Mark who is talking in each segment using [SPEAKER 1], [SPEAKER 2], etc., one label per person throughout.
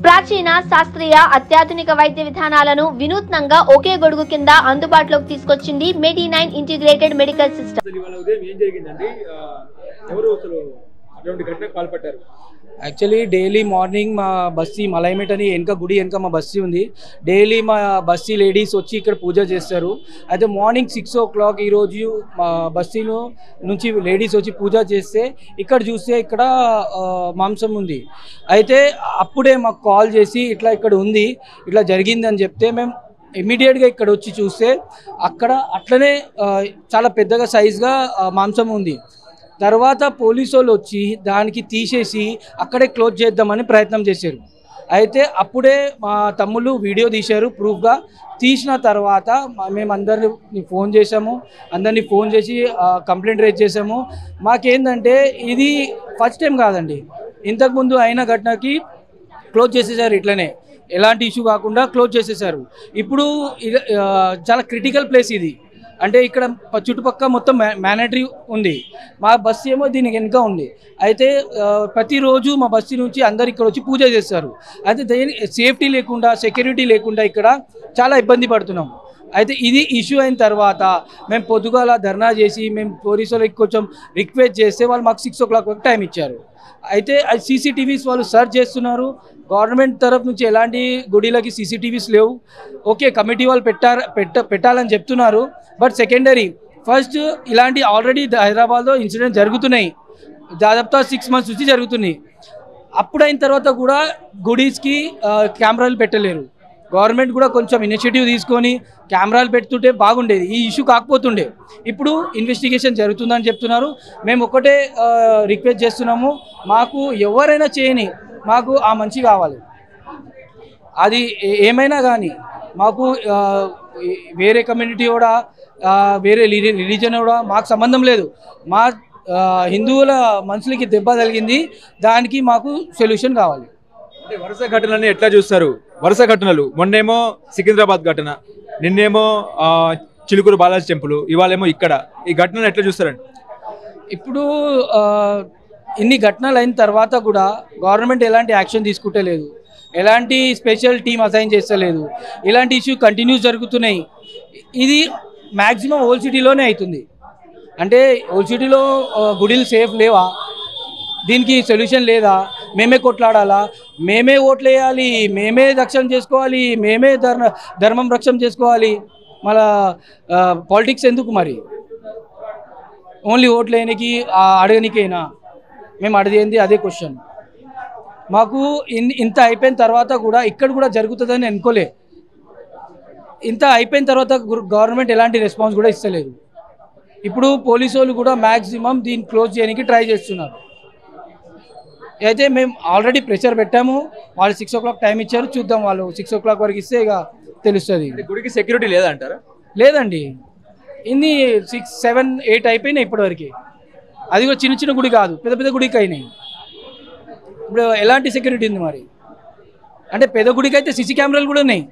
[SPEAKER 1] ప్రాచీన శాస్త్రీయ అత్యాధునిక వైద్య విధానాలను వినూత్నంగా ఒకే గొడుగు కింద అందుబాటులోకి తీసుకొచ్చింది Medi nine integrated medical system.
[SPEAKER 2] Actually daily morning మా బస్సీ మలైమెట్ అని వెనక గుడి వెనక మా బస్సీ ఉంది. డైలీ మా బస్సీ లేడీస్ వచ్చి ఇక్కడ పూజ చేస్తారు. అయితే మార్నింగ్ 6 o'clock ఈరోజు మా బస్సీలో నుంచి లేడీస్ వచ్చి పూజ చేస్తే ఇక్కడ చూస్తే ఇక్కడ మాంసం ఉంది. అయితే అప్పుడే మాకు కాల్ చేసి ఇట్లా ఇక్కడ ఉంది, ఇట్లా జరిగిందని చెప్తే మేము ఇమ్మీడియట్గా ఇక్కడ వచ్చి చూస్తే అక్కడ అట్లనే చాలా పెద్దగా సైజ్గా మాంసం ఉంది. తర్వాత పోలీసు వాళ్ళు వచ్చి దానికి తీసేసి అక్కడే క్లోజ్ చేద్దామని ప్రయత్నం చేశారు. అయితే అప్పుడే మా తమ్ముళ్ళు వీడియో తీశారు ప్రూఫ్గా. తీసిన తర్వాత మేము అందరిని ఫోన్ చేసాము, అందరినీ ఫోన్ చేసి కంప్లైంట్ రేజ్ చేసాము. మాకేందంటే ఇది ఫస్ట్ టైం కాదండి, ఇంతకుముందు అయిన ఘటనకి క్లోజ్ చేసేసారు. ఇట్లనే ఎలాంటి ఇష్యూ కాకుండా క్లోజ్ చేసేసారు. ఇప్పుడు చాలా క్రిటికల్ ప్లేస్ ఇది. అంటే ఇక్కడ చుట్టుపక్కల మొత్తం మ్యానేటరీ ఉంది, మా బస్సు ఏమో దీనికి వెనుక ఉంది. అయితే ప్రతిరోజు మా బస్సు నుంచి అందరు ఇక్కడ వచ్చి పూజ చేస్తారు. అయితే సేఫ్టీ లేకుండా సెక్యూరిటీ లేకుండా ఇక్కడ చాలా ఇబ్బంది పడుతున్నాం. అయితే ఇది ఇష్యూ అయిన తర్వాత మేము పొద్దుగాల ధర్నా చేసి మేము పోలీసు వాళ్ళకి కొంచెం రిక్వెస్ట్ చేస్తే వాళ్ళు మాకు 6 o'clock వరకు టైం ఇచ్చారు. అయితే అది సీసీటీవీస్ వాళ్ళు సర్చ్ చేస్తున్నారు. గవర్నమెంట్ తరఫు నుంచి ఎలాంటి గుడిలకి సీసీటీవీస్ లేవు. ఓకే, కమిటీ వాళ్ళు పెట్టాలని చెప్తున్నారు. బట్ సెకండరీ ఫస్ట్ ఇలాంటి ఆల్రెడీ హైదరాబాద్లో ఇన్సిడెంట్ జరుగుతున్నాయి, దాదాపుగా 6 months నుంచి జరుగుతున్నాయి. అప్పుడైన తర్వాత కూడా గుడీస్కి కెమెరాలు పెట్టలేరు. గవర్నమెంట్ కూడా కొంచెం ఇనిషియేటివ్ తీసుకొని కెమెరాలు పెడుతుంటే బాగుండేది, ఈ ఇష్యూ కాకపోతుండే. ఇప్పుడు ఇన్వెస్టిగేషన్ జరుగుతుందని చెప్తున్నారు. మేము ఒకటే రిక్వెస్ట్ చేస్తున్నాము, మాకు ఎవరైనా చేయని మాకు ఆ మంచి కావాలి. అది ఏమైనా కానీ మాకు వేరే కమ్యూనిటీ కూడా వేరే రిలీజన్ కూడా మాకు సంబంధం లేదు. మా హిందువుల మనుషులకి దెబ్బ తగిలింది, దానికి మాకు సొల్యూషన్ కావాలి.
[SPEAKER 3] వరుస ఘటనలని ఎట్లా చూస్తారు? వరుస ఘటనలు, మొన్నేమో సికింద్రాబాద్ ఘటన, నిన్నేమో చిలుకూరు బాలాజీ టెంపుల్, ఇవాళేమో ఇక్కడ. ఈ ఘటనలు ఎట్లా చూస్తారండి?
[SPEAKER 2] ఇప్పుడు ఇన్ని ఘటనలు అయిన తర్వాత కూడా గవర్నమెంట్ ఎలాంటి యాక్షన్ తీసుకుంటలేదు, ఎలాంటి స్పెషల్ టీమ్ అసైన్ చేస్తలేదు. ఇలాంటి ఇష్యూ కంటిన్యూస్ జరుగుతున్నాయి. ఇది మ్యాక్సిమం ఓల్డ్ సిటీలోనే అవుతుంది. అంటే ఓల్డ్ సిటీలో గుడిలు సేఫ్ లేవా? దీనికి సొల్యూషన్ లేదా? మేమే కొట్లాడాలా? మేమే ఓట్లు వేయాలి, మేమే రక్షణ చేసుకోవాలి, మేమే ధర్మం రక్షణ చేసుకోవాలి. మళ్ళా పాలిటిక్స్ ఎందుకు మరి? ఓన్లీ ఓట్లు వేయడానికి అడగనికైనా? మేము అడిగేది అదే క్వశ్చన్. మాకు ఇంత అయిపోయిన తర్వాత కూడా ఇక్కడ కూడా జరుగుతుందని అనుకోలే. ఇంత అయిపోయిన తర్వాత గవర్నమెంట్ ఎలాంటి రెస్పాన్స్ కూడా ఇస్తలేదు. ఇప్పుడు పోలీసు వాళ్ళు కూడా మ్యాక్సిమం దీన్ని క్లోజ్ చేయడానికి ట్రై చేస్తున్నారు. అయితే మేము ఆల్రెడీ ప్రెషర్ పెట్టాము, వాళ్ళు 6 o'clock టైం ఇచ్చారు, చూద్దాం. వాళ్ళు 6 o'clock వరకు ఇస్తే ఇక తెలుస్తుంది.
[SPEAKER 3] గుడికి సెక్యూరిటీ లేదంటారా?
[SPEAKER 2] లేదండి, ఇన్ని 6, 7, 8 అయిపోయినాయి ఇప్పటివరకు. అది కూడా చిన్న చిన్న గుడి కాదు, పెద్ద పెద్ద గుడికి అయినాయి. ఇప్పుడు ఎలాంటి సెక్యూరిటీ ఉంది మరి? అంటే పెద్ద గుడికి అయితే సీసీ కెమెరాలు కూడా ఉన్నాయి,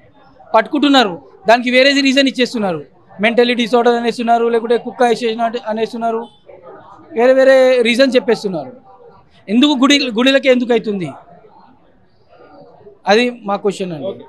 [SPEAKER 2] పట్టుకుంటున్నారు. దానికి వేరే రీజన్ ఇచ్చేస్తున్నారు, మెంటలీ డిసార్డర్ అనేస్తున్నారు, లేకుంటే కుక్క వేసేసిన అనేస్తున్నారు, వేరే వేరే రీజన్ చెప్పేస్తున్నారు. ఎందుకు గుడిలకి ఎందుకు అవుతుంది? అది మా క్వశ్చన్ అండి.